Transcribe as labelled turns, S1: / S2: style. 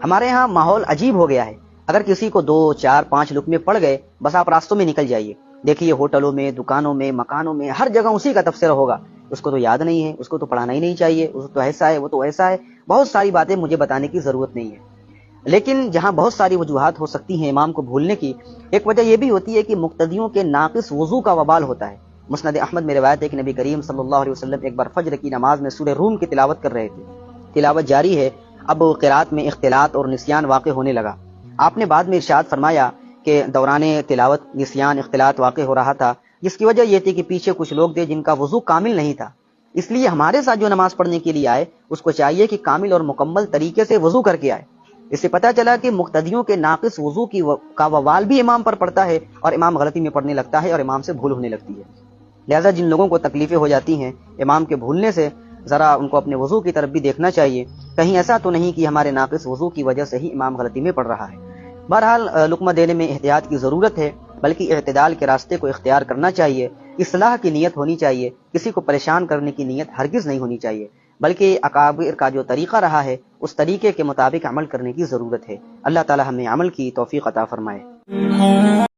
S1: ہمارے ہاں ماحول عجیب ہو گیا ہے، اگر کسی کو 2 4 5 لقمے پڑ گئے بس آپ راستوں میں نکل جائیے، دیکھیے ہوٹلوں میں، دکانوں میں، مکانوں میں، ہر جگہ اسی کا تبصرہ ہوگا، اس کو تو یاد نہیں ہے، اس کو تو پڑھانا ہی نہیں چاہیے، اس کو تو ایسا ہے، وہ تو ایسا ہے، بہت ساری باتیں مجھے بتانے کی ضرورت نہیں ہے۔ لیکن جہاں بہت ساری وجوہات ہو سکتی ہیں امام کو بھولنے کی، ایک وجہ یہ بھی ہوتی ہے کہ مقتدیوں کے ناقص وضو کا وبال ہوتا ہے۔ مسند احمد میں روایت ہے کہ نبی کریم صلی اللہ علیہ وسلم ایک بار فجر کی نماز میں سورہ روم کی تلاوت کر رہے تھے، تلاوت جاری ہے، اب قرات میں اختلاط اور نسیان واقع ہونے لگا۔ آپ نے بعد میں ارشاد فرمایا کہ دوران تلاوت نسیان اختلاط واقع ہو رہا تھا، جس کی وجہ یہ تھی کہ پیچھے کچھ لوگ تھے جن کا وضو کامل نہیں تھا، اس لیے ہمارے ساتھ جو نماز پڑھنے کے لیے آئے اس کو چاہیے کہ کامل اور مکمل طریقے سے وضو کر کے آئے۔ اس سے پتہ چلا کہ مقتدیوں کے ناقص وضو کا وبال بھی امام پر پڑتا ہے، اور امام غلطی میں پڑھنے لگتا ہے اور امام سے بھول ہونے لگتی ہے۔ لہذا جن لوگوں کو تکلیفیں ہو جاتی ہیں امام کے بھولنے سے، ذرا ان کو اپنے وضو کی طرف بھی دیکھنا چاہیے، کہیں ایسا تو نہیں کہ ہمارے ناقص وضو کی وجہ سے ہی امام غلطی میں پڑھ رہا ہے۔ بہرحال لقمہ دینے میں احتیاط کی ضرورت ہے، بلکہ اعتدال کے راستے کو اختیار کرنا چاہیے، اصلاح کی نیت ہونی چاہیے، کسی کو پریشان کرنے کی نیت ہرگز نہیں ہونی چاہیے، بلکہ اکابر کا جو طریقہ رہا ہے اس طریقے کے مطابق عمل کرنے کی ضرورت ہے۔ اللہ تعالی ہمیں عمل کی توفیق عطا فرمائے۔